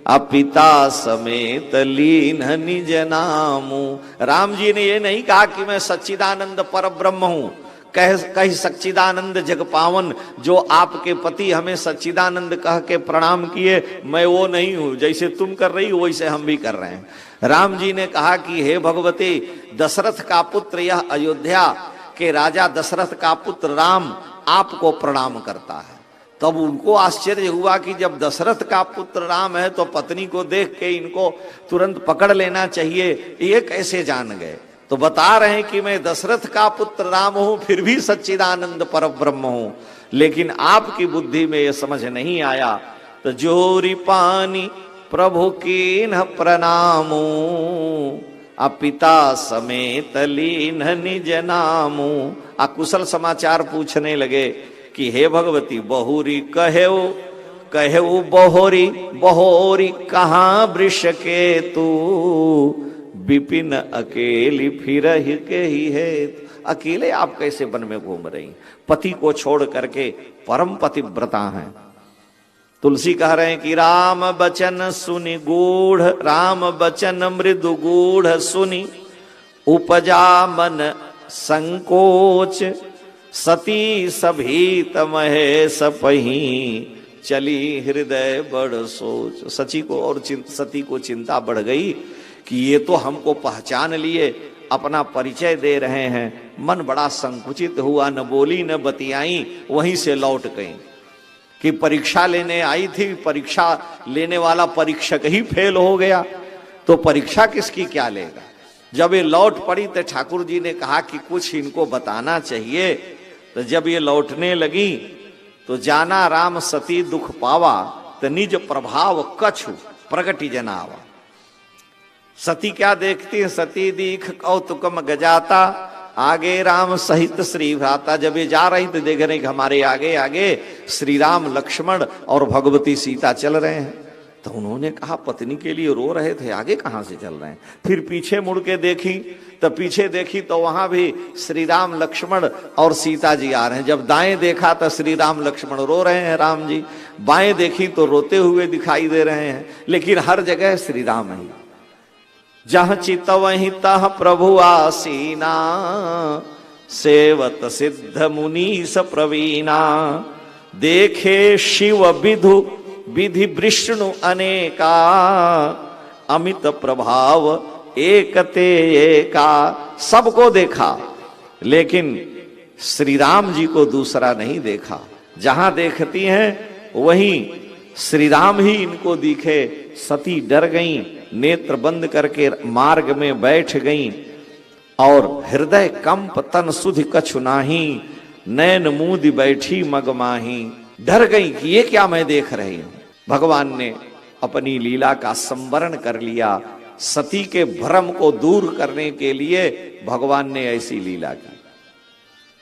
[SPEAKER 1] अपिता समेत लीन निज नामू। राम जी ने ये नहीं कहा कि मैं सच्चिदानंद पर ब्रह्म हूं, कह सच्चिदानंद जग पावन, जो आपके पति हमें सच्चिदानंद कह के प्रणाम किए, मैं वो नहीं हूं। जैसे तुम कर रही हो वैसे हम भी कर रहे हैं। राम जी ने कहा कि हे भगवती, दशरथ का पुत्र यह अयोध्या के राजा दशरथ का पुत्र राम आपको प्रणाम करता है। तब उनको आश्चर्य हुआ कि जब दशरथ का पुत्र राम है तो पत्नी को देख के इनको तुरंत पकड़ लेना चाहिए, ये कैसे जान गए? तो बता रहे हैं कि मैं दशरथ का पुत्र राम हूं, फिर भी सच्चिदानंद पर ब्रह्म हूं, लेकिन आपकी बुद्धि में यह समझ नहीं आया। तो जोरी पानी प्रभु कीन्ह प्रणामू अपिता समेत लीन निज नामू। अकुशल समाचार पूछने लगे कि हे भगवती, बहुरी कहेऊ बहोरी, बहोरी कहाँ वृष के तू विपिन अकेली फिरहि के ही है। अकेले आप कैसे वन में घूम रही? पति को छोड़ करके परम पतिव्रता हैं। तुलसी कह रहे हैं कि राम बचन सुनि गूढ़, राम बचन मृदु गूढ़ सुनि उपजा मन संकोच सती सभी तमहे सपही चली हृदय बड़ सोच। सची को और सती को चिंता बढ़ गई कि ये तो हमको पहचान लिए, अपना परिचय दे रहे हैं। मन बड़ा संकुचित हुआ, न बोली न बतियाई, वहीं से लौट गई। कि परीक्षा लेने आई थी, परीक्षा लेने वाला परीक्षक ही फेल हो गया तो परीक्षा किसकी क्या लेगा। जब ये लौट पड़ी तो ठाकुर जी ने कहा कि कुछ इनको बताना चाहिए। तो जब ये लौटने लगी तो जाना राम सती दुख पावा, तो निज प्रभाव कछु प्रगति जनावा। सती क्या देखती है? सती दीख कौतुकम गजाता, आगे राम सहित श्री भ्राता। जब ये जा रही तो देख रहे कि हमारे आगे आगे श्री राम लक्ष्मण और भगवती सीता चल रहे हैं। तो उन्होंने कहा, पत्नी के लिए रो रहे थे, आगे कहां से चल रहे हैं? फिर पीछे मुड़ के देखी तो पीछे देखी तो वहां भी श्री राम लक्ष्मण और सीता जी आ रहे हैं। जब दाएं देखा तो श्री राम लक्ष्मण रो रहे हैं, राम जी। बाएं देखी तो रोते हुए दिखाई दे रहे हैं, लेकिन हर जगह श्री राम ही। जहाँ चित वहीं तह प्रभु आसीना, सेवत सिद्ध मुनीस प्रवीणा। देखे शिव विधु विधि विष्णु अनेका, अमित प्रभाव एकते एका। सबको देखा लेकिन श्री राम जी को दूसरा नहीं देखा। जहां देखती हैं वहीं श्री राम ही इनको दिखे। सती डर गईं, नेत्र बंद करके मार्ग में बैठ गईं और हृदय कंप तन सुधि कछु नाही, नैन मूंद बैठी मगमाही। डर गई कि ये क्या मैं देख रही हूं। भगवान ने अपनी लीला का संवरण कर लिया। सती के भ्रम को दूर करने के लिए भगवान ने ऐसी लीला की।